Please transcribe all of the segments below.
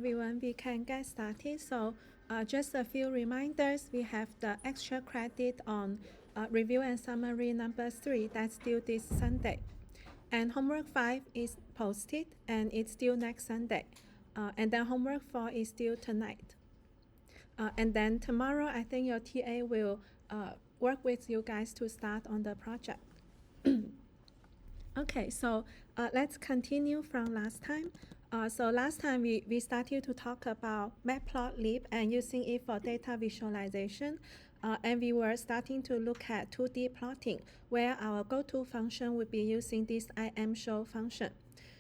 everyone, we can get started. So just a few reminders. We have the extra credit on review and summary number 3 that's due this Sunday. And homework 5 is posted and it's due next Sunday. And then homework 4 is due tonight. And then tomorrow, I think your TA will work with you guys to start on the project. Okay, so let's continue from last time. So last time we started to talk about matplotlib and using it for data visualization. And we were starting to look at 2D plotting, where our goto function would be using this imshow function.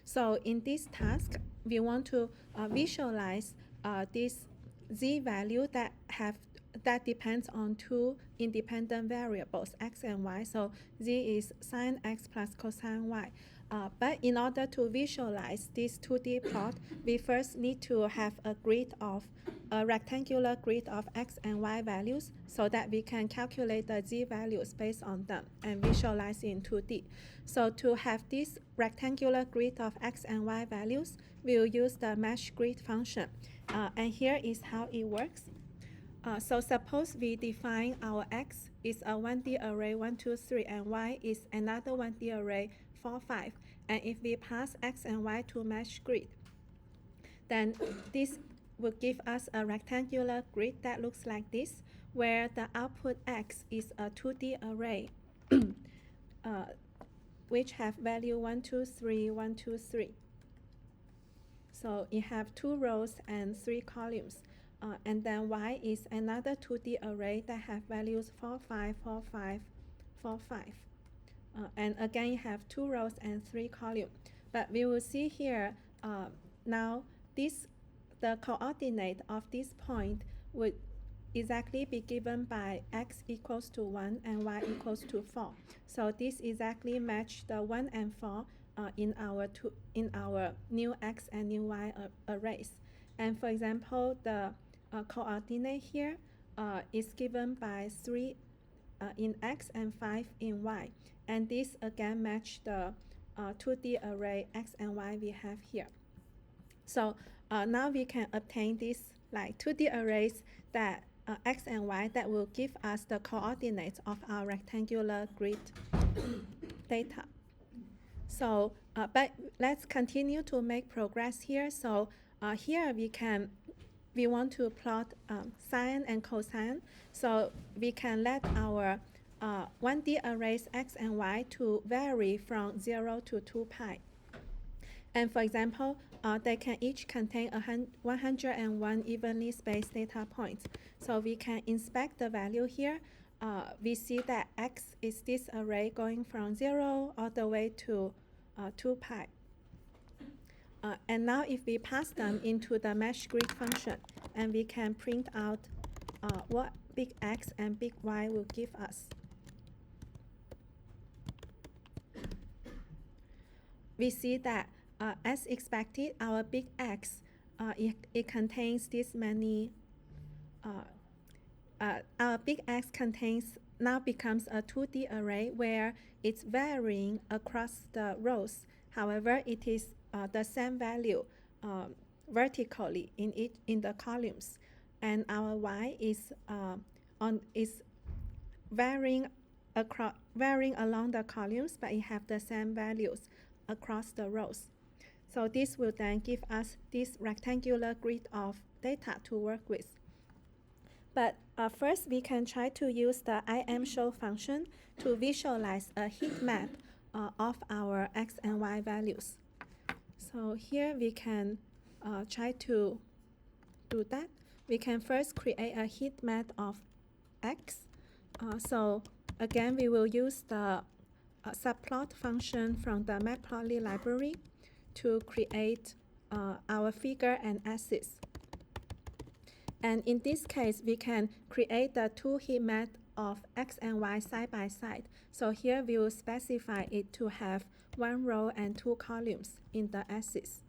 So in this task, we want to visualize this z value that depends on two independent variables, x and y. So z is sine x plus cosine y. But in order to visualize this 2D plot, we first need to have a rectangular grid of x and y values so that we can calculate the z values based on them and visualize in 2D. So to have this rectangular grid of x and y values, we'll use the mesh grid function. And here is how it works. So suppose we define our x is a 1D array 1, 2, 3, and y is another 1D array 4, 5. And if we pass x and y to mesh grid, then this will give us a rectangular grid that looks like this, where the output x is a 2D array which have value 1, 2, 3, 1, 2, 3. So it have 2 rows and 3 columns. And then y is another 2D array that have values 4, 5, 4, 5, 4, 5. And again, you have 2 rows and 3 columns. But we will see here now the coordinate of this point would exactly be given by x equals to 1 and y equals to 4. So this exactly match the 1 and 4 in our new x and new y arrays. And for example, the coordinate here is given by 3 in x and 5 in y. And this again match the 2D array x and y we have here. So now we can obtain these like 2D arrays that x and y that will give us the coordinates of our rectangular grid data. So, but let's continue to make progress here. So here we want to plot sine and cosine. So we can let our 1D arrays x and y to vary from 0 to 2 pi. And for example, they can each contain 101 evenly spaced data points. So we can inspect the value here. We see that x is this array going from 0 all the way to 2 pi. And now if we pass them into the mesh grid function, and we can print out what big X and big Y will give us. We see that as expected, our big X, it contains this many, our big X now becomes a 2D array where it's varying across the rows. However, it is the same value vertically in the columns, and our y is varying along the columns, but it have the same values across the rows. So this will then give us this rectangular grid of data to work with. But first, we can try to use the imshow function to visualize a heat map of our x and y values. So here we can try to do that. We can first create a heat map of x. So again, we will use the subplot function from the matplotlib library to create our figure and axis. And in this case, we can create the 2 heat map of x and y side by side. So here we will specify it to have 1 row and 2 columns in the axis.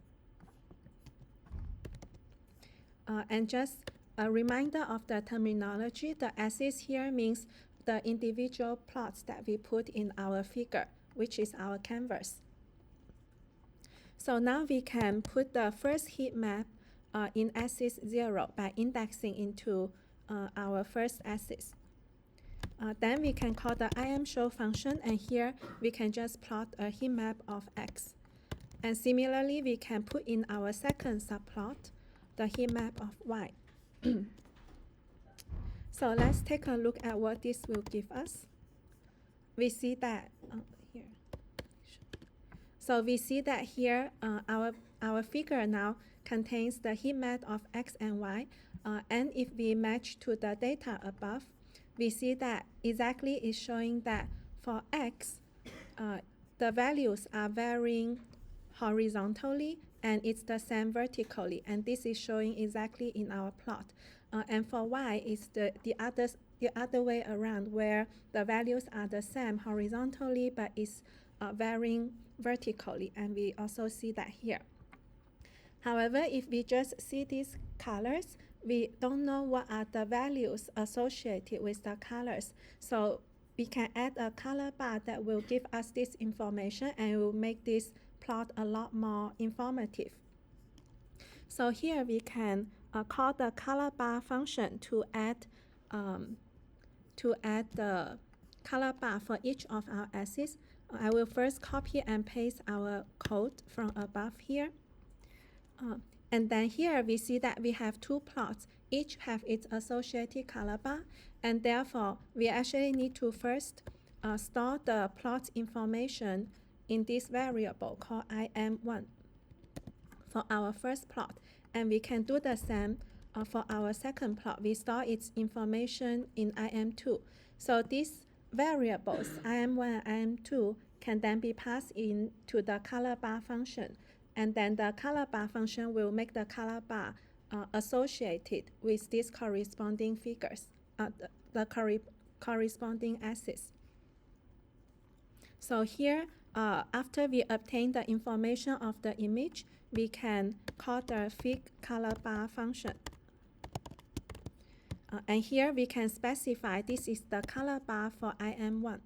And just a reminder of the terminology, the axis here means the individual plots that we put in our figure, which is our canvas. So now we can put the first heat map in axis 0 by indexing into our first axis. Then we can call the IMShow function, and here we can just plot a heat map of x. And similarly, we can put in our second subplot, the heat map of y. So let's take a look at what this will give us. We see that here. So we see that here our figure now contains the heat map of x and y. And if we match to the data above, we see that exactly is showing that for x, the values are varying horizontally and it's the same vertically, and this is showing exactly in our plot. And for y, it's the other way around, where the values are the same horizontally but it's varying vertically, and we also see that here. However, if we just see these colors, we don't know what are the values associated with the colors. So we can add a color bar that will give us this information and will make this plot a lot more informative. So here we can call the color bar function to add the color bar for each of our axes. I will first copy and paste our code from above here. And then here we see that we have two plots, each have its associated color bar, and therefore we actually need to first store the plot information in this variable called im1 for our first plot. And we can do the same for our second plot. We store its information in im2. So these variables, im1 and im2, can then be passed into the color bar function. And then the color bar function will make the color bar associated with these corresponding figures, the corresponding axis. So here, after we obtain the information of the image, we can call the fig color bar function. And here we can specify this is the color bar for im1.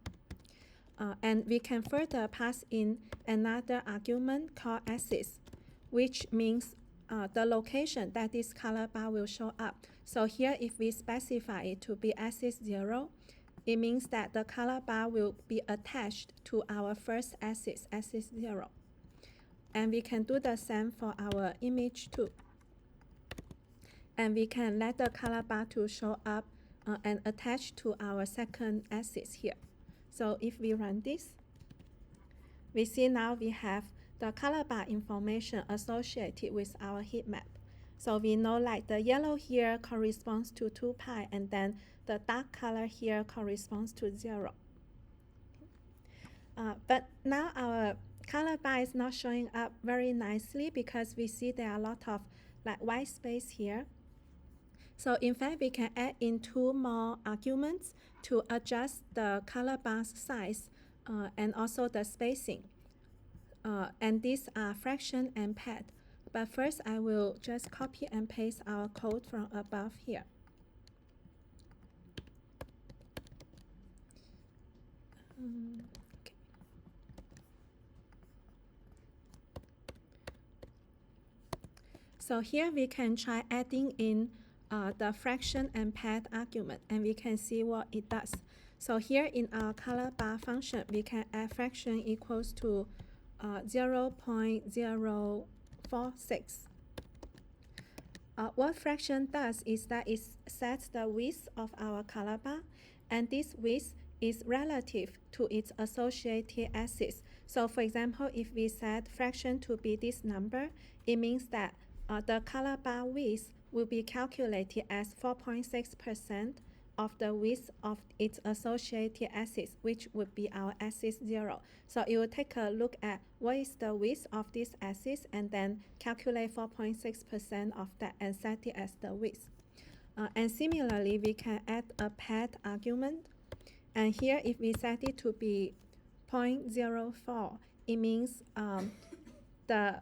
And we can further pass in another argument called axis, which means the location that this color bar will show up. So here, if we specify it to be axis 0, it means that the color bar will be attached to our first axis, axis 0. And we can do the same for our image 2. And we can let the color bar to show up and attach to our second axis here. So if we run this, we see now we have the color bar information associated with our heat map. So we know like the yellow here corresponds to 2 pi, and then the dark color here corresponds to 0. But now our color bar is not showing up very nicely because we see there are a lot of like white space here. So in fact, we can add in 2 more arguments to adjust the color bar's size and also the spacing. And these are fraction and pad. But first, I will just copy and paste our code from above here. Okay. So here we can try adding in the fraction and pad argument, and we can see what it does. So here in our color bar function, we can add fraction equals to 0.046. What fraction does is that it sets the width of our color bar, and this width is relative to its associated axis. So for example, if we set fraction to be this number, it means that the color bar width will be calculated as 4.6% of the width of its associated axis, which would be our axis 0. So it will take a look at what is the width of this axis and then calculate 4.6% of that and set it as the width. And similarly, we can add a pad argument. And here, if we set it to be 0.04, it means the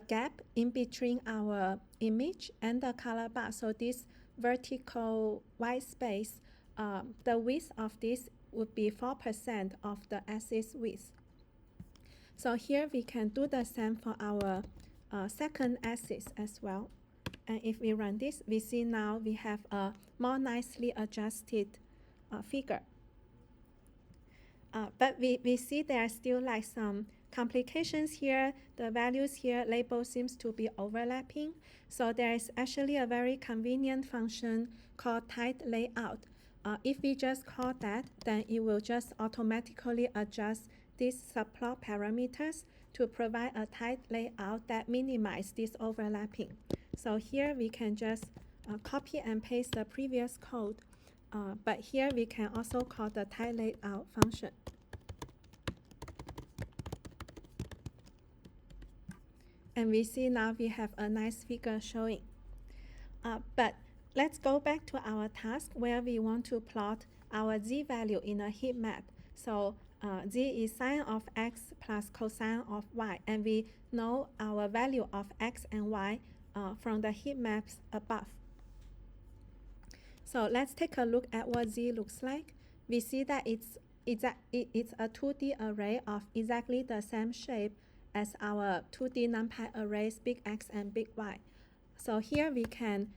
gap in between our image and the color bar. So this vertical white space, the width of this would be 4% of the axis width. So here we can do the same for our second axis as well. And if we run this, we see now we have a more nicely adjusted figure. But we see there are still like some complications here. The values here, label seems to be overlapping. So there is actually a very convenient function called tight layout. If we just call that, then it will just automatically adjust these subplot parameters to provide a tight layout that minimizes this overlapping. So here we can just copy and paste the previous code. But here we can also call the tight layout function. And we see now we have a nice figure showing. But let's go back to our task where we want to plot our z value in a heat map. So z is sine of x plus cosine of y. And we know our value of x and y from the heat maps above. So let's take a look at what z looks like. We see that it's a 2D array of exactly the same shape as our 2D NumPy arrays big X and big Y. So here we can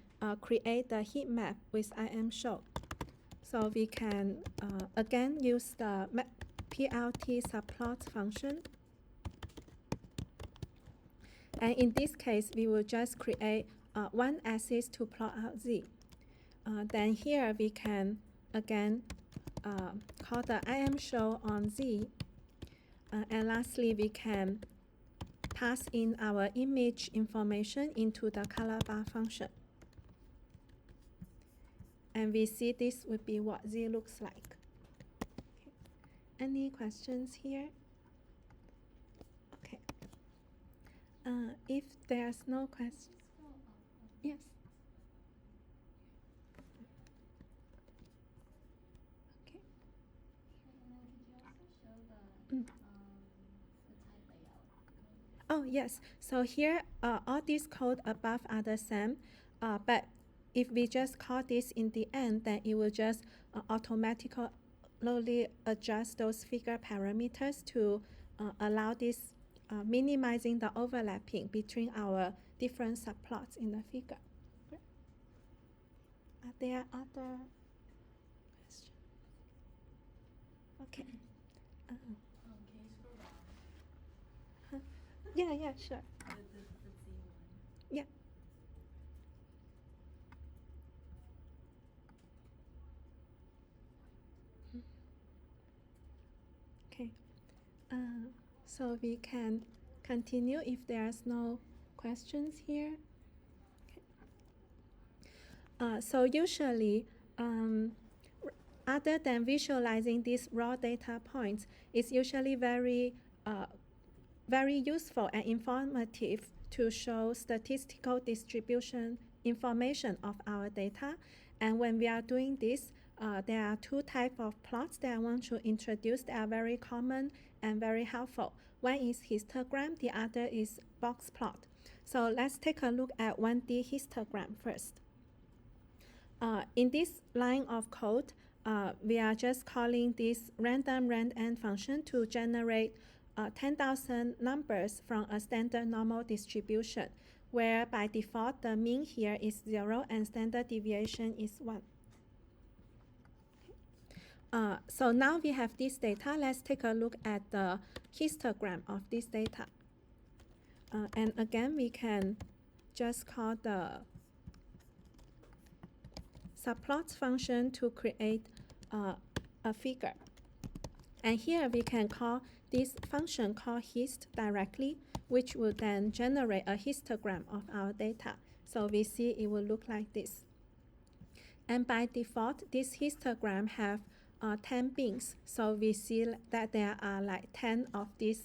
create the heat map with imshow. So we can again use the plt subplot function. And in this case, we will just create one axis to plot out z. Then here we can again call the imshow on z. And lastly, we can pass in our image information into the color bar function. And we see this would be what z looks like. Okay. Any questions here? Okay. If there's no question, yes. Okay. Mm. Oh, yes. So here, all these code above are the same, but if we just call this in the end, then it will just automatically adjust those figure parameters to allow this minimizing the overlapping between our different subplots in the figure. Are there other questions? Okay. Can you scroll down? Yeah, sure. The Z one. Yeah. Okay. So we can continue if there's no questions here. Okay. So usually, other than visualizing these raw data points, it's usually very useful and informative to show statistical distribution information of our data. And when we are doing this, there are two types of plots that I want to introduce that are very common and very helpful. One is histogram, the other is box plot. So let's take a look at 1D histogram first. In this line of code, we are just calling this random rand_n function to generate 10,000 numbers from a standard normal distribution, where by default the mean here is 0 and standard deviation is 1. So now we have this data. Let's take a look at the histogram of this data. And again, we can just call the subplot function to create a figure. And here we can call this function called hist directly, which will then generate a histogram of our data. So we see it will look like this. And by default, this histogram have 10 bins. So we see that there are like 10 of these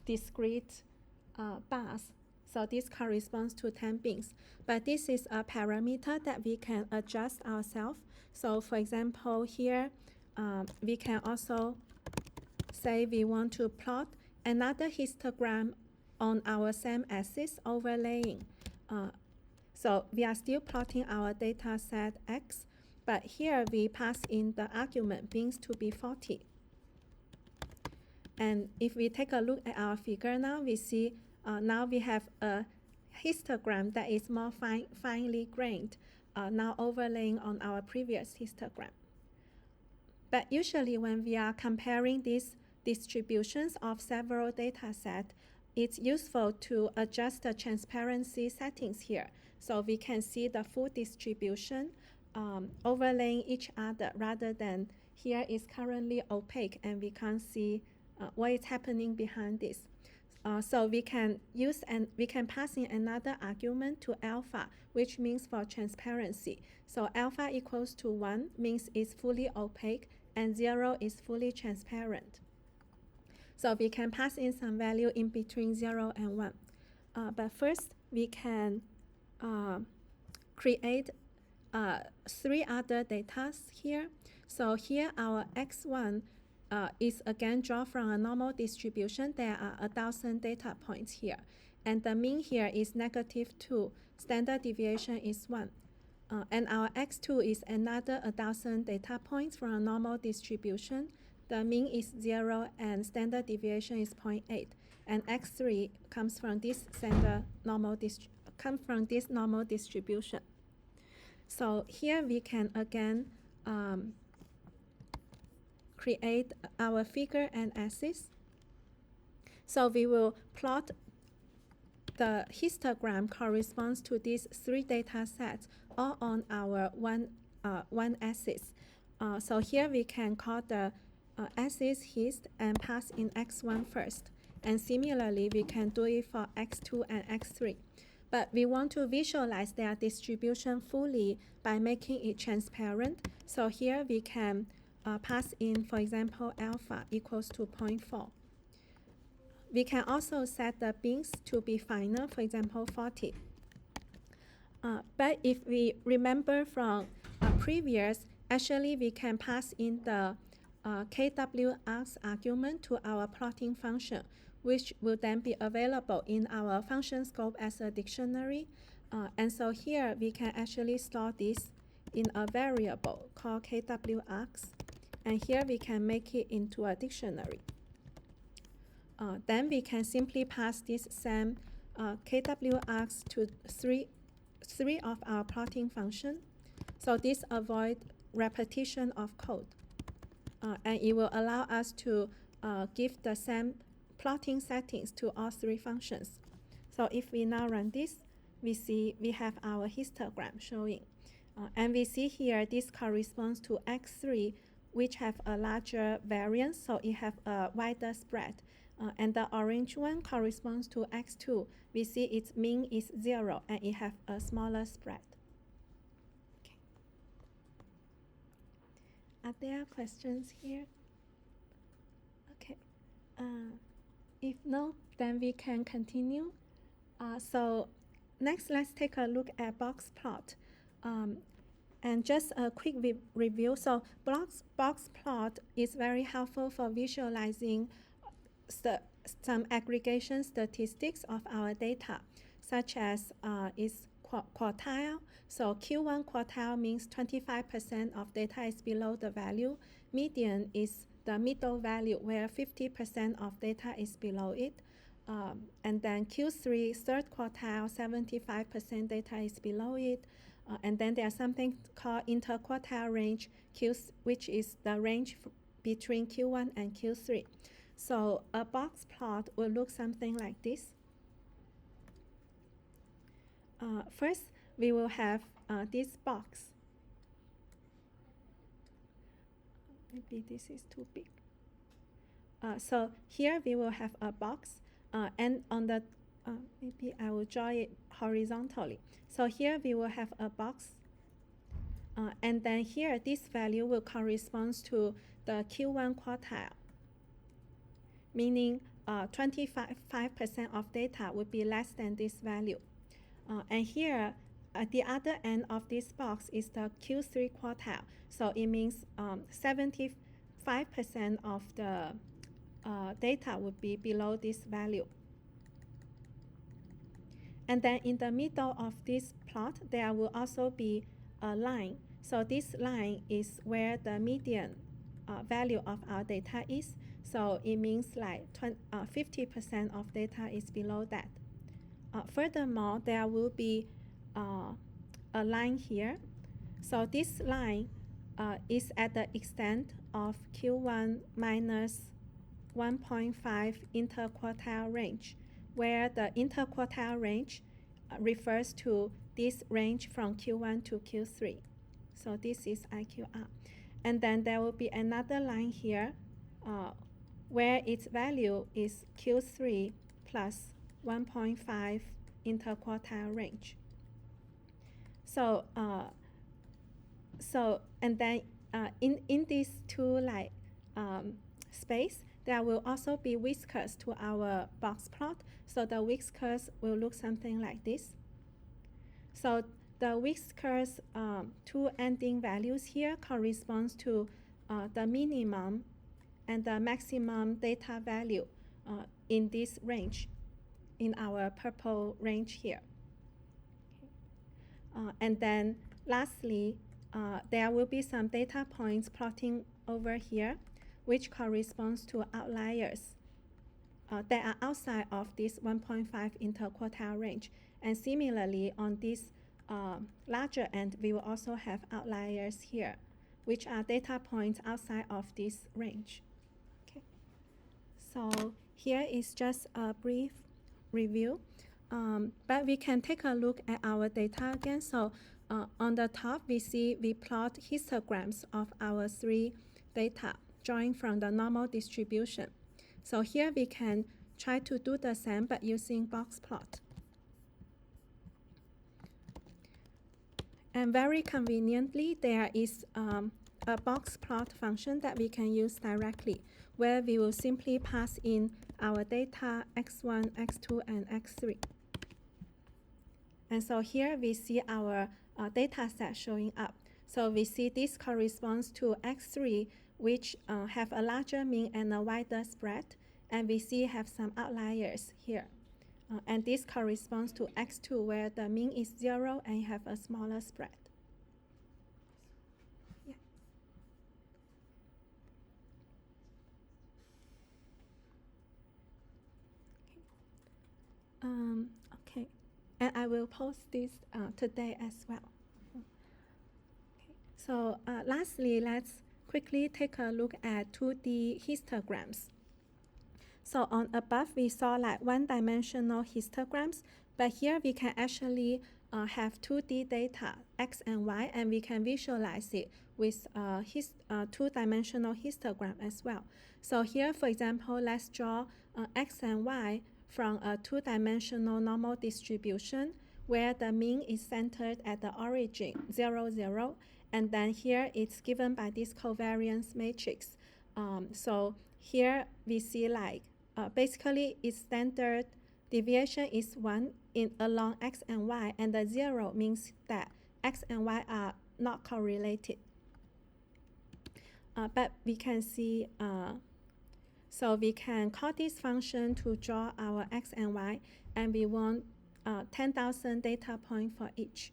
discrete bars. So this corresponds to 10 bins. But this is a parameter that we can adjust ourselves. So for example, here we can also say we want to plot another histogram on our same axis overlaying. So we are still plotting our data set X, but here we pass in the argument bins to be 40. And if we take a look at our figure now, we see now we have a histogram that is more finely grained, now overlaying on our previous histogram. But usually when we are comparing these distributions of several data sets, it's useful to adjust the transparency settings here so we can see the full distribution overlaying each other, rather than here is currently opaque and we can't see what is happening behind this. So we can use and we can pass in another argument to alpha, which means for transparency. So alpha equals to 1 means it's fully opaque and 0 is fully transparent. So we can pass in some value in between 0 and 1. But first, we can create 3 other data here. So here our x1 is again drawn from a normal distribution. There are 1,000 data points here. And the mean here is -2. Standard deviation is 1. And our x2 is another 1,000 data points from a normal distribution. The mean is 0 and standard deviation is 0.8. And x3 comes from this normal distribution. So here we can again create our figure and axis. So we will plot the histogram corresponds to these 3 data sets all on our one axis. So here we can call the axis hist and pass in x1 first. And similarly, we can do it for x2 and x3. But we want to visualize their distribution fully by making it transparent. So here we can pass in, for example, alpha equals to 0.4. We can also set the bins to be final, for example, 40. But if we remember from previous, actually we can pass in the kwx argument to our plotting function, which will then be available in our function scope as a dictionary. And so here we can actually store this in a variable called kwx. And here we can make it into a dictionary. Then we can simply pass this same kwx to three of our plotting function. So this avoids repetition of code. And it will allow us to give the same plotting settings to all 3 functions. So if we now run this, we see we have our histogram showing. And we see here this corresponds to x3, which have a larger variance, so it have a wider spread. And the orange one corresponds to x2. We see its mean is 0 and it have a smaller spread. Okay. Are there questions here? Okay. If no, then we can continue. So next, let's take a look at box plot. And just a quick review. So box plot is very helpful for visualizing some aggregation statistics of our data, such as its quartile. So Q1 quartile means 25% of data is below the value. Median is the middle value where 50% of data is below it. And then Q3, third quartile, 75% data is below it. And then there's something called interquartile range, which is the range between Q1 and Q3. So a box plot will look something like this. First, we will have this box. Maybe this is too big. So here we will have a box, and on the maybe I will draw it horizontally. So here we will have a box, and then here this value will correspond to the Q1 quartile, meaning 25% of data would be less than this value. And here, at the other end of this box is the Q3 quartile. So it means 75% of the data would be below this value. And then in the middle of this plot, there will also be a line. So this line is where the median value of our data is. So it means like 50% of data is below that. furthermore, there will be a line here. So this line is at the extent of Q1 minus 1.5 interquartile range, where the interquartile range refers to this range from Q1 to Q3. So this is IQR. And then there will be another line here where its value is Q3 plus 1.5 interquartile range. So, and then in these two space, there will also be whiskers to our box plot. So the whiskers will look something like this. So the whiskers two ending values here corresponds to the minimum and the maximum data value in this range, in our purple range here. And then lastly, there will be some data points plotting over here, which corresponds to outliers that are outside of this 1.5 interquartile range. And similarly, on this larger end, we will also have outliers here, which are data points outside of this range. Okay. So here is just a brief review. But we can take a look at our data again. So on the top, we plot histograms of our three data drawing from the normal distribution. So here we can try to do the same but using box plot. And very conveniently, there is a box plot function that we can use directly, where we will simply pass in our data x1, x2, and x3. And so here we see our data set showing up. So we see this corresponds to x3, which have a larger mean and a wider spread. And we see have some outliers here. And this corresponds to x2, where the mean is 0 and you have a smaller spread. Yeah. Okay. And I will post this today as well. Okay. So lastly, let's quickly take a look at 2D histograms. So on above, we saw like one-dimensional histograms, but here we can actually have 2D data, x and y, and we can visualize it with two-dimensional histogram as well. So here, for example, let's draw x and y from a two-dimensional normal distribution where the mean is centered at the origin, 0, 0, and then here it's given by this covariance matrix. So here we see like basically its standard deviation is 1 along x and y, and the 0 means that x and y are not correlated. But we can see, so we can call this function to draw our x and y, and we want 10,000 data points for each.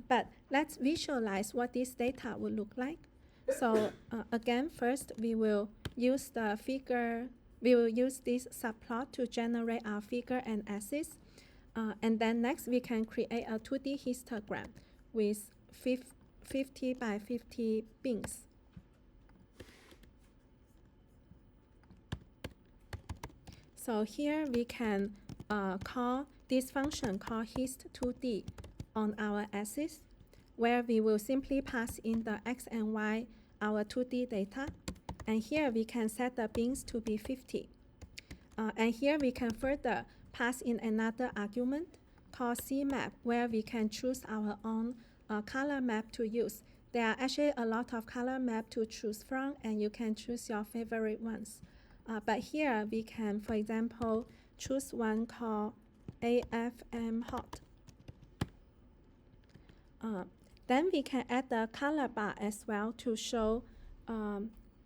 But let's visualize what this data would look like. So again, first we will use the figure. We will use this subplot to generate our figure and axis. And then next we can create a 2D histogram with 50 by 50 bins. So here we can call this function called hist2d on our axis, where we will simply pass in the x and y, our 2D data. And here we can set the bins to be 50. And here we can further pass in another argument called CMap, where we can choose our own color map to use. There are actually a lot of color map to choose from, and you can choose your favorite ones. But here we can, for example, choose one called AFM Hot. Then we can add the color bar as well to show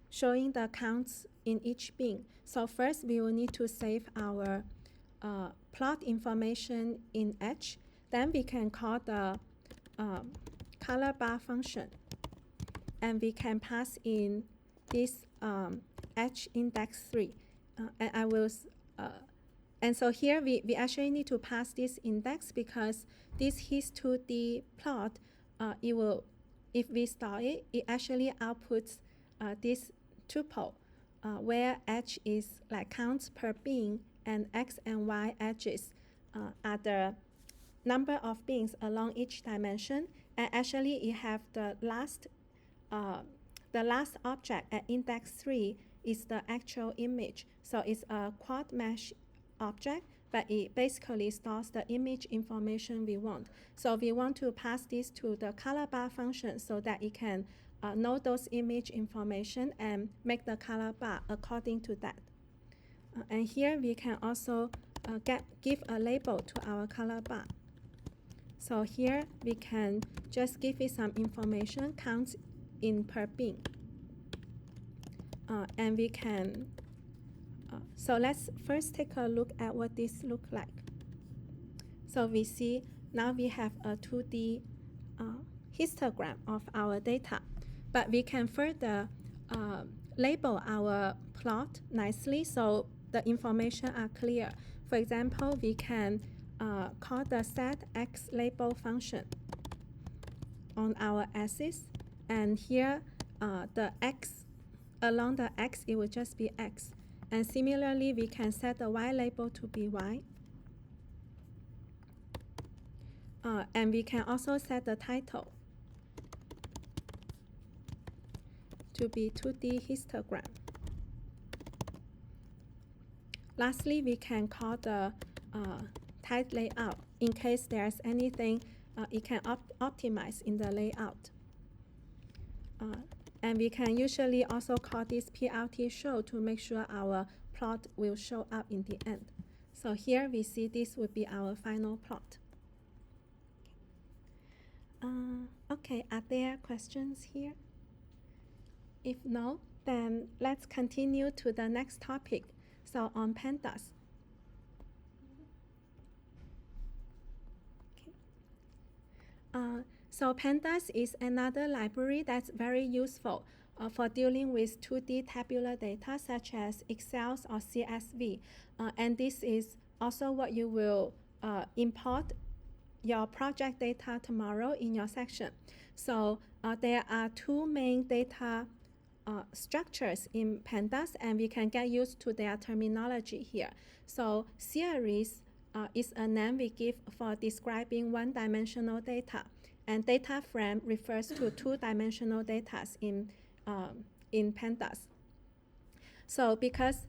showing the counts in each bin. So first we will need to save our plot information in H. Then we can call the color bar function, and we can pass in this H index 3. And I will And so here we actually need to pass this index because this his2D plot, it will, if we store it, it actually outputs this tuple where h is like counts per being and x and y edges are the number of beings along each dimension, and actually it have the last object at index 3 is the actual image. So it's a quad mesh object, but it basically stores the image information we want. So we want to pass this to the color bar function so that it can know those image information and make the color bar according to that. And here we can also give a label to our color bar. So here we can just give it some information, counts in per being. And we can, so let's first take a look at what this looks like. So we see now we have a 2D histogram of our data, but we can further label our plot nicely so the information are clear. For example, we can call the set x label function on our axis, and here the x, along the x it will just be x, and similarly we can set the y label to be y, and we can also set the title to be 2D histogram. Lastly, we can call the type layout in case there's anything it can optimize in the layout. And we can usually also call this PLT show to make sure our plot will show up in the end. So here we see this would be our final plot. Okay, are there questions here? If no, then let's continue to the next topic. So on pandas. Okay. So pandas is another library that's very useful for dealing with 2D tabular data such as Excel or CSV. And this is also what you will import your project data tomorrow in your section. So there are two main data structures in pandas, and we can get used to their terminology here. So series is a name we give for describing one-dimensional data, and data frame refers to two-dimensional data in pandas. So because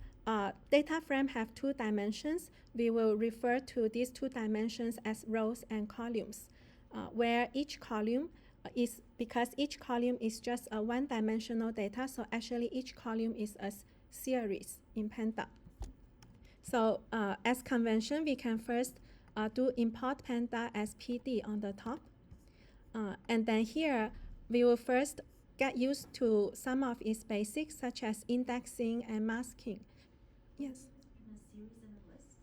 data frame have two dimensions, we will refer to these two dimensions as rows and columns, where each column is, because each column is just a one-dimensional data, so actually each column is a series in Panda. So as convention, we can first do import Panda as PD on the top. And then here, we will first get used to some of its basics, such as indexing and masking. Yes? Between a series and a list?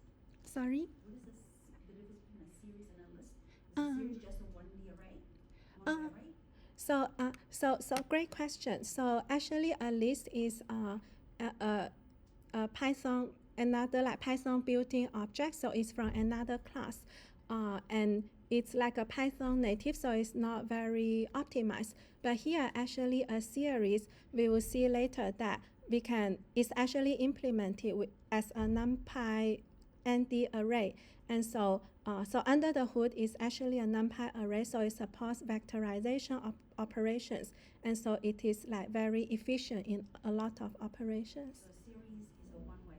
Sorry? What is the difference between a series and a list? Is a series just a one-D array? So great question. So actually a list is a Python, another like Python built-in object, so it's from another class. And it's like a Python native, so it's not very optimized. But here actually a series, we will see later that we can, it's actually implemented as a NumPy ND array. And so under the hood is actually a NumPy array, so it supports vectorization operations, and so it is like very efficient in a lot of operations. So a series is a one-way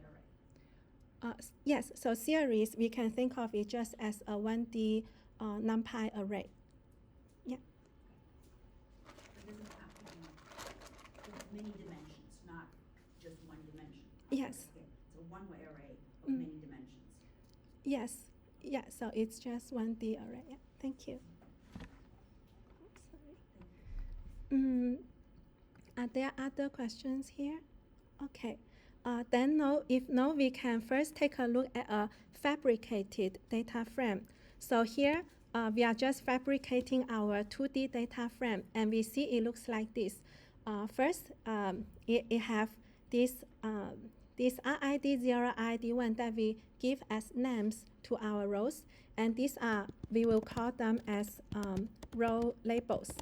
array? Yes, so series, we can think of it just as a 1D NumPy array. Yeah. It doesn't have to be with many dimensions, not just one dimension. Yes. Okay. It's a one-way array of many dimensions. Yes. Yeah, so it's just 1D array. Yeah, thank you. Sorry. Are there other questions here? Okay. Then if no, we can first take a look at a fabricated data frame. So here, we are just fabricating our 2D data frame, and we see it looks like this. First, it have this this RID 0, RID 1 that we give as names to our rows, and these are, we will call them as row labels.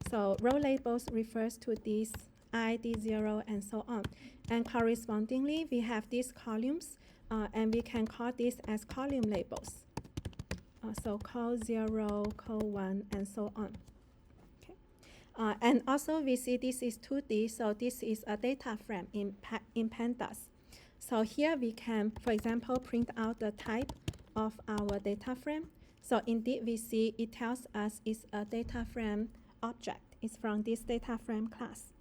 So row labels refers to these ID 0 and so on. And correspondingly, we have these columns, and we can call this as column labels. So col 0, col 1, and so on. Okay. And also we see this is 2D, so this is a data frame in pandas. So here we can, for example, print out the type of our data frame. So indeed we see it tells us it's a data frame object. It's from this data frame class.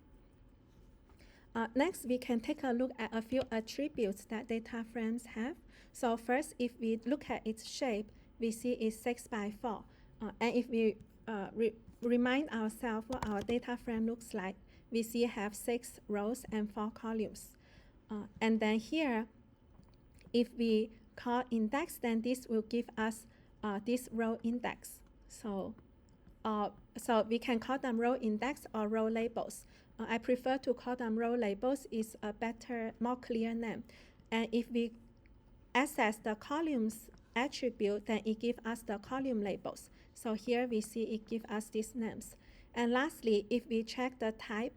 Next, we can take a look at a few attributes that data frames have. So first, if we look at its shape, we see it's 6 by 4. And if we remind ourselves what our data frame looks like, we see have 6 rows and 4 columns. And then here, if we call index, then this will give us this row index. So we can call them row index or row labels. I prefer to call them row labels. It's a better, more clear name. And if we access the columns attribute, then it gives us the column labels. So here we see it gives us these names. And lastly, if we check the type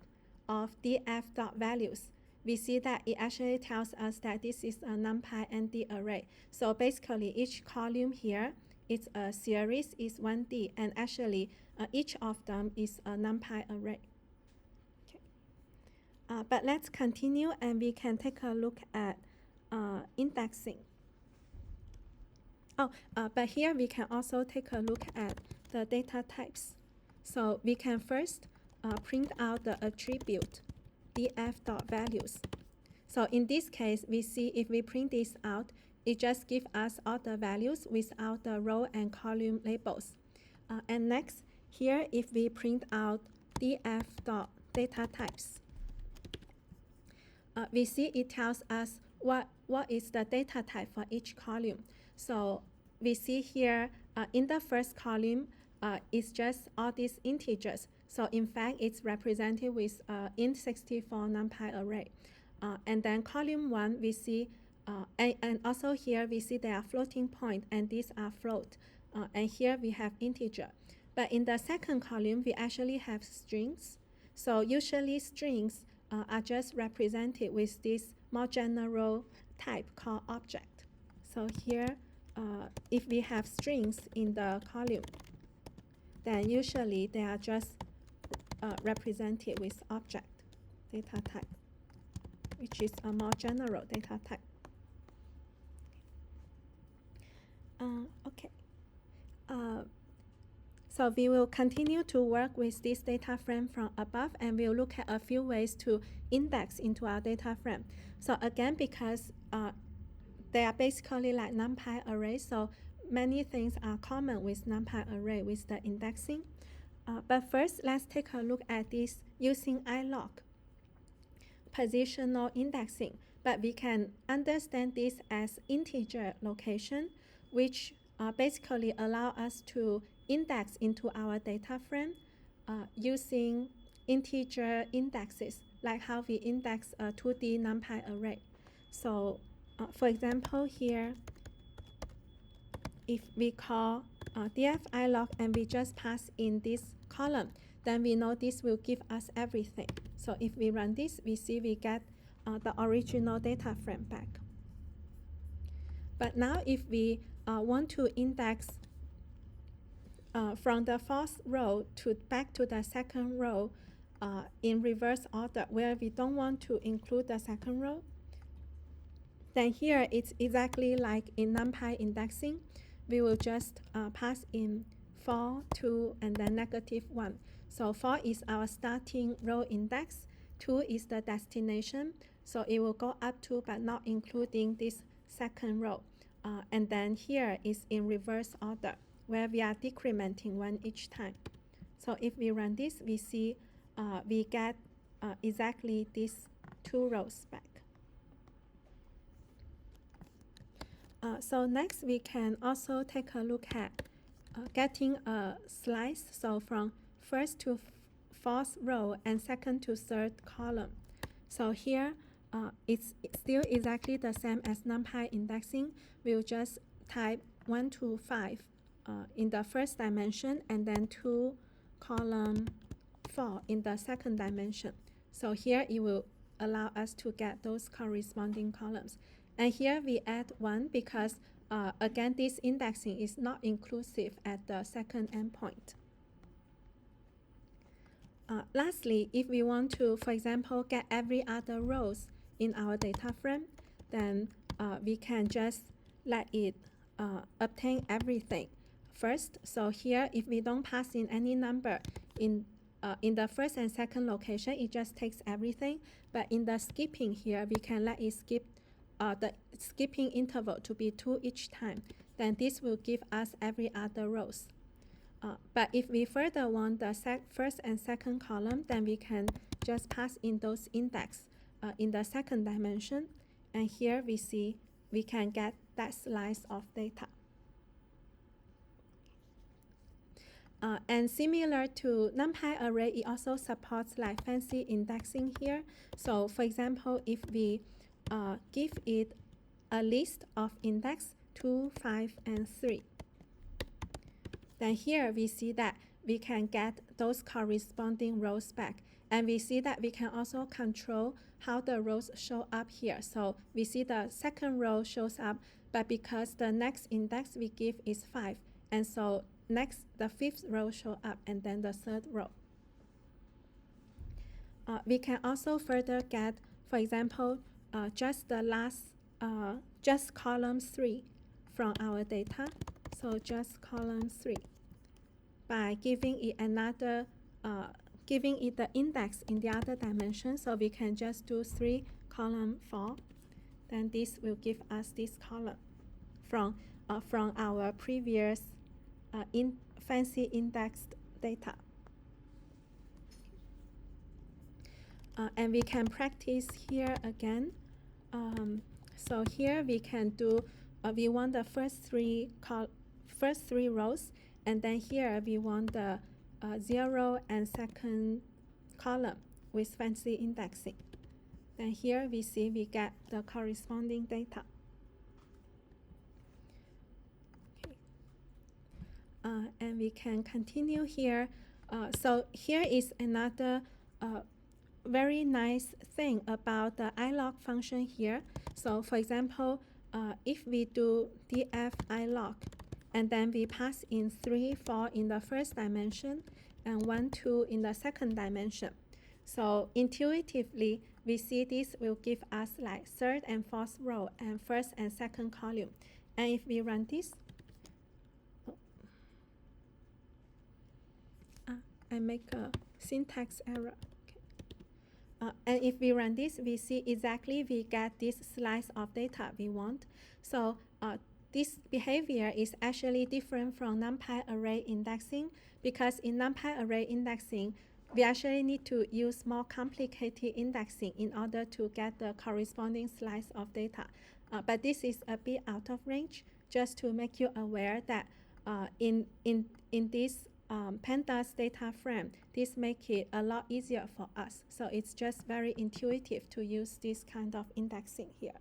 of df.values, we see that it actually tells us that this is a NumPy ND array. So basically, each column here is a series, is 1D, and actually each of them is a NumPy array. Okay. But let's continue, and we can take a look at indexing. But here we can also take a look at the data types. So we can first print out the attribute df.values. So in this case, we see if we print this out, it just gives us all the values without the row and column labels. And next, here if we print out df.data types, we see it tells us what is the data type for each column. So we see here in the first column, it's just all these integers. So in fact, it's represented with int64 NumPy array. And then column 1, we see, and also here we see there are floating point, and these are float. And here we have integer. But in the second column, we actually have strings. So usually strings are just represented with this more general type called object. So here, if we have strings in the column, then usually they are just represented with object data type, which is a more general data type. Okay. So we will continue to work with this data frame from above, and we'll look at a few ways to index into our data frame. So again, because they are basically like NumPy arrays, so many things are common with NumPy array with the indexing. But first, let's take a look at this using ilog, positional indexing. But we can understand this as integer location, which basically allow us to index into our data frame using integer indexes, like how we index a 2D NumPy array. So for example, here, if we call df ilog and we just pass in this column, then we know this will give us everything. So if we run this, we see we get the original data frame back. But now if we want to index from the first row to back to the second row in reverse order, where we don't want to include the second row, then here it's exactly like in NumPy indexing. We will just pass in 4, 2, and then -1. So 4 is our starting row index, 2 is the destination, so it will go up to but not including this second row. And then here is in reverse order, where we are decrementing 1 each time. So if we run this, we see we get exactly these 2 rows back. So next, we can also take a look at getting a slice, so from first to fourth row and second to third column. So here, it's still exactly the same as NumPy indexing. We'll just type 1 to 5 in the first dimension and then 2 column 4 in the second dimension. So here it will allow us to get those corresponding columns. And here we add 1 because again this indexing is not inclusive at the second endpoint. Lastly, if we want to, for example, get every other rows in our data frame, then we can just let it obtain everything first. So here, if we don't pass in any number in the first and second location, it just takes everything. But in the skipping here, we can let it skip the skipping interval to be 2 each time. Then this will give us every other rows. But if we further want the first and second column, then we can just pass in those index in the second dimension. And here we see we can get that slice of data. And similar to NumPy array, it also supports like fancy indexing here. So for example, if we give it a list of index 2, 5, and 3, then here we see that we can get those corresponding rows back. And we see that we can also control how the rows show up here. So we see the second row shows up, but because the next index we give is 5, and so next the 5th row show up, and then the 3rd row. We can also further get, for example, just the last, just column 3 from our data. So just column 3 by giving it another, giving it the index in the other dimension. So we can just do 3 column 4. Then this will give us this column from our previous fancy indexed data. And we can practice here again. So here we can do, we want the first three rows, and then here we want the 0 and second column with fancy indexing. Then here we see we get the corresponding data. Okay. And we can continue here. So here is another very nice thing about the ilog function here. So for example, if we do df ilog, and then we pass in 3, 4 in the first dimension, and 1, 2 in the second dimension. So intuitively, we see this will give us like 3rd and 4th row and 1st and 2nd column. And if we run this, I make a syntax error. And if we run this, we see exactly we get this slice of data we want. So this behavior is actually different from NumPy array indexing, because in NumPy array indexing, we actually need to use more complicated indexing in order to get the corresponding slice of data. But this is a bit out of range, just to make you aware that in this pandas data frame, this makes it a lot easier for us. So it's just very intuitive to use this kind of indexing here.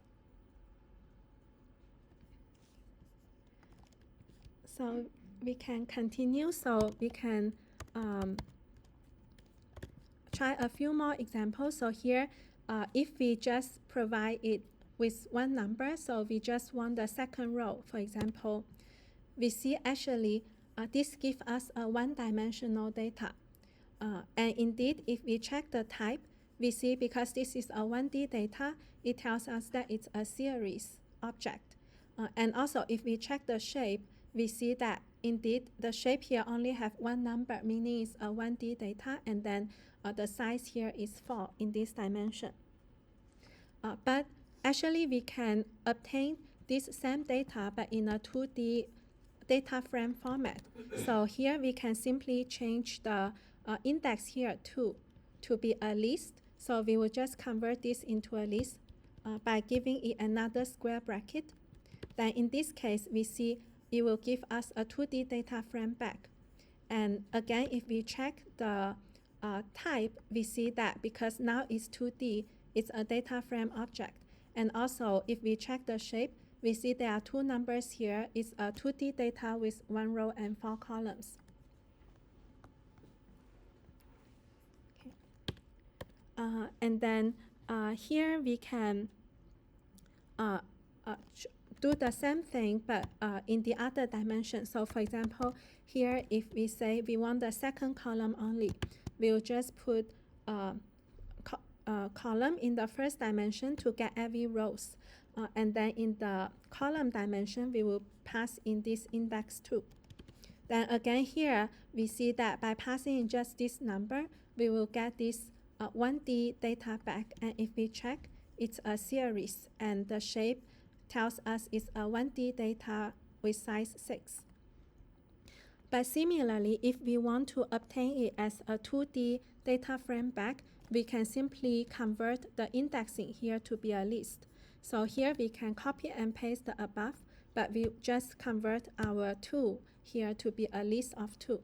So we can continue. So we can try a few more examples. So here, if we just provide it with one number, so we just want the second row, for example, we see actually this gives us a one-dimensional data. And indeed, if we check the type, we see because this is a 1D data, it tells us that it's a series object. And also, if we check the shape, we see that indeed the shape here only have one number, meaning it's a 1D data, and then the size here is 4 in this dimension. But actually, we can obtain this same data, but in a 2D data frame format. So here we can simply change the index here to be a list. So we will just convert this into a list by giving it another square bracket. Then in this case, we see it will give us a 2D data frame back. And again, if we check the type, we see that because now it's 2D, it's a data frame object. And also, if we check the shape, we see there are two numbers here. It's a 2D data with 1 row and 4 columns. Okay. And then here we can do the same thing, but in the other dimension. So for example, here if we say we want the second column only, we'll just put column in the first dimension to get every rows. And then in the column dimension, we will pass in this index 2. Then again here, we see that by passing in just this number, we will get this 1D data back. And if we check, it's a series, and the shape tells us it's a 1D data with size 6. But similarly, if we want to obtain it as a 2D data frame back, we can simply convert the indexing here to be a list. So here we can copy and paste the above, but we just convert our 2 here to be a list of 2.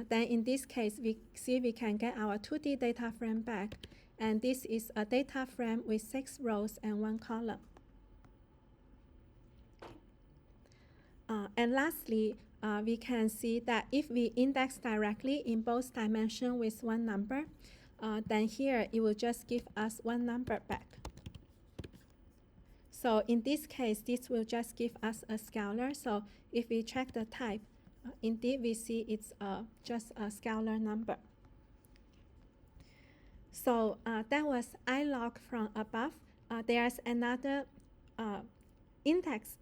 Then in this case, we see we can get our 2D data frame back, and this is a data frame with 6 rows and 1 column. And lastly, we can see that if we index directly in both dimensions with 1 number, then here it will just give us 1 number back. So in this case, this will just give us a scalar. So if we check the type, indeed we see it's just a scalar number. So that was ilog from above. There's another index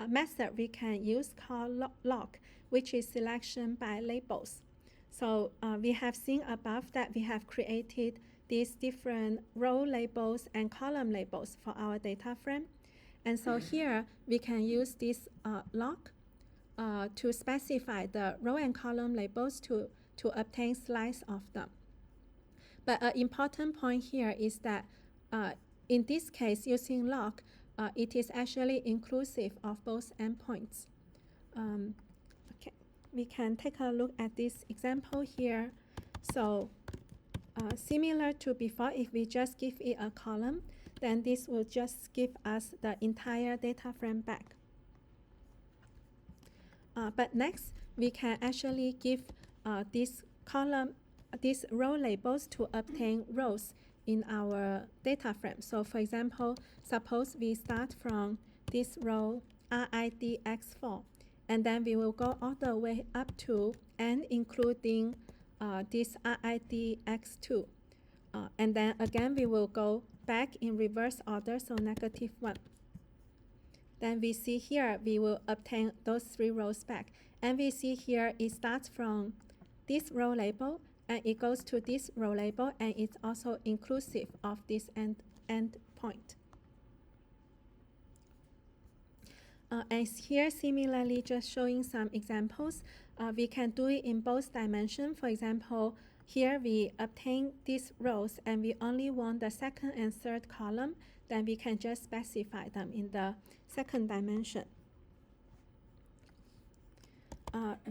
method we can use called log, which is selection by labels. So we have seen above that we have created these different row labels and column labels for our data frame. And so here we can use this log to specify the row and column labels to obtain slice of them. But an important point here is that in this case, using log, it is actually inclusive of both endpoints. Okay, we can take a look at this example here. So similar to before, if we just give it a column, then this will just give us the entire data frame back. But next, we can actually give this column, these row labels to obtain rows in our data frame. So for example, suppose we start from this row RIDX4, and then we will go all the way up to and including this RIDX2. And then again, we will go back in reverse order, so -1. Then we see here, we will obtain those 3 rows back. And we see here, it starts from this row label, and it goes to this row label, and it's also inclusive of this end point. And here, similarly, just showing some examples. We can do it in both dimensions. For example, here we obtain these rows, and we only want the second and third column. Then we can just specify them in the second dimension.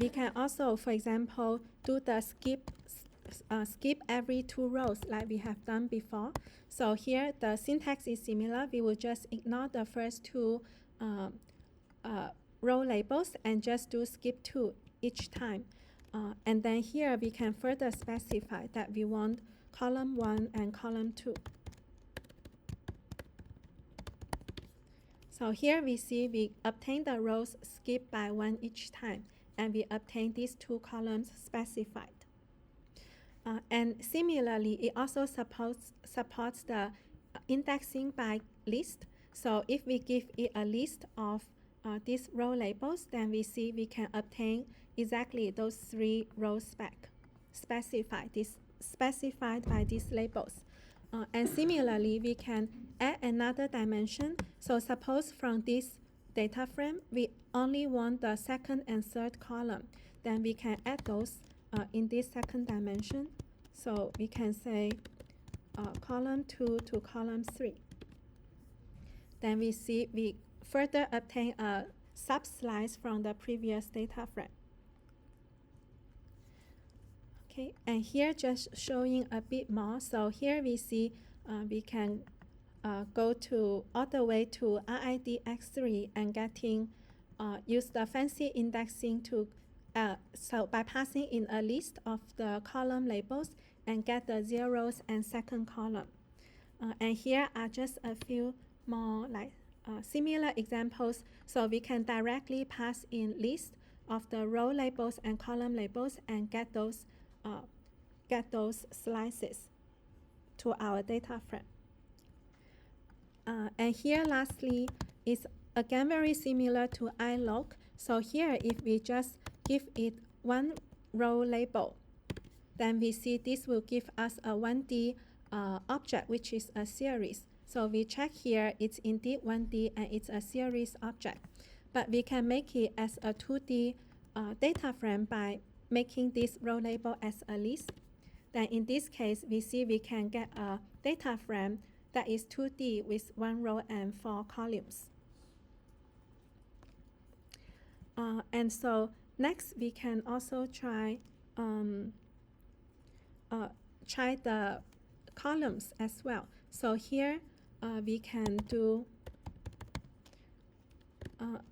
We can also, for example, do the skip every 2 rows like we have done before. So here the syntax is similar. We will just ignore the first 2 row labels and just do skip 2 each time. And then here we can further specify that we want column 1 and column 2. So here we see we obtain the rows skipped by 1 each time, and we obtain these 2 columns specified. And similarly, it also supports the indexing by list. So if we give it a list of these row labels, then we see we can obtain exactly those 3 rows back, specified by these labels. And similarly, we can add another dimension. So suppose from this data frame, we only want the second and third column. Then we can add those in this second dimension. So we can say column 2 to column 3. Then we see we further obtain a sub-slice from the previous data frame. Okay, and here just showing a bit more. So here we see we can go to all the way to RIDX3 and getting use the fancy indexing to so by passing in a list of the column labels and get the zeros and second column. And here are just a few more like similar examples. So we can directly pass in list of the row labels and column labels and get those slices to our data frame. And here lastly is again very similar to ilog. So here if we just give it one row label, then we see this will give us a 1D object, which is a series. So we check here, it's indeed 1D and it's a series object. But we can make it as a 2D data frame by making this row label as a list. Then in this case, we see we can get a data frame that is 2D with 1 row and 4 columns. And so next we can also try the columns as well. So here we can do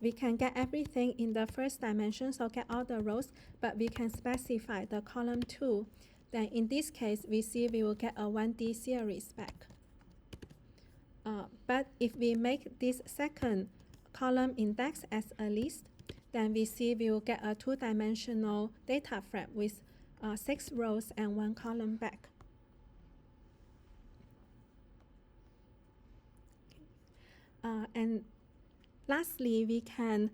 we can get everything in the first dimension, so get all the rows, but we can specify the column 2. Then in this case, we see we will get a 1D series back. But if we make this second column index as a list, then we see we will get a 2-dimensional data frame with 6 rows and 1 column back. And lastly, we can,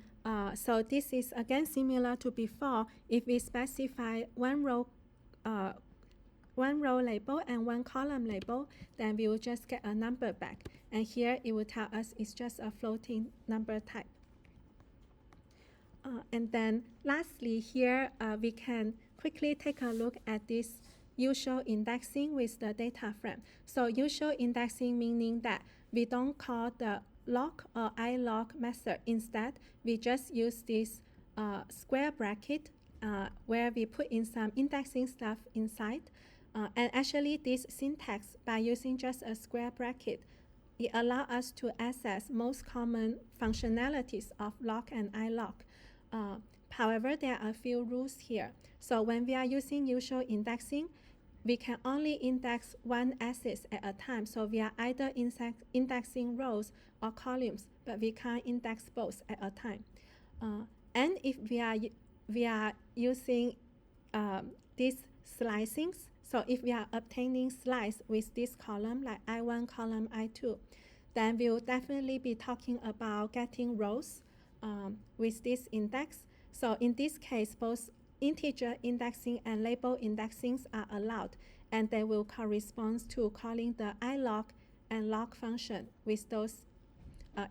so this is again similar to before. If we specify one row label and 1 column label, then we will just get a number back. And here it will tell us it's just a floating number type. And then lastly here, we can quickly take a look at this usual indexing with the data frame. So usual indexing meaning that we don't call the log or ilog method. Instead, we just use this square bracket where we put in some indexing stuff inside. And actually this syntax, by using just a square bracket, it allows us to access most common functionalities of log and ilog. However, there are a few rules here. So when we are using usual indexing, we can only index one axis at a time. So we are either indexing rows or columns, but we can't index both at a time. And if we are using these slicings, so if we are obtaining slice with this column, like I1 column I2, then we will definitely be talking about getting rows with this index. So in this case, both integer indexing and label indexings are allowed, and they will correspond to calling the ilog and log function with those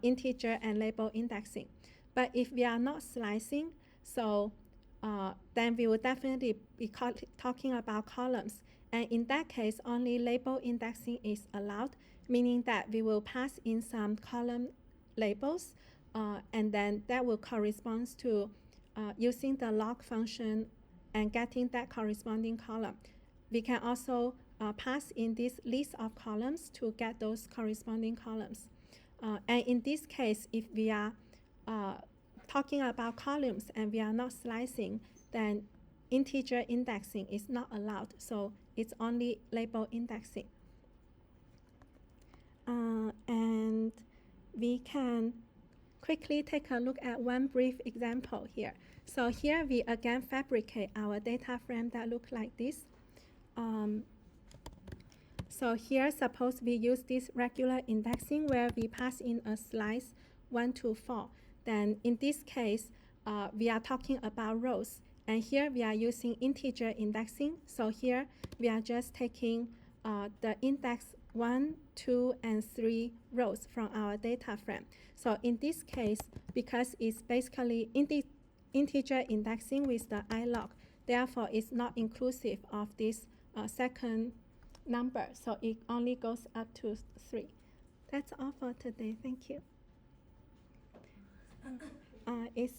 integer and label indexing. But if we are not slicing, so then we will definitely be talking about columns. And in that case, only label indexing is allowed, meaning that we will pass in some column labels, and then that will correspond to using the log function and getting that corresponding column. We can also pass in this list of columns to get those corresponding columns. And in this case, if we are talking about columns and we are not slicing, then integer indexing is not allowed. So it's only label indexing. And we can quickly take a look at one brief example here. So here we again fabricate our data frame that look like this. So here, suppose we use this regular indexing where we pass in a slice 1 to 4. Then in this case, we are talking about rows. And here we are using integer indexing. So here we are just taking the index 1, 2, and 3 rows from our data frame. So in this case, because it's basically integer indexing with the ilog, therefore it's not inclusive of this second number. So it only goes up to 3. That's all for today. Thank you. Is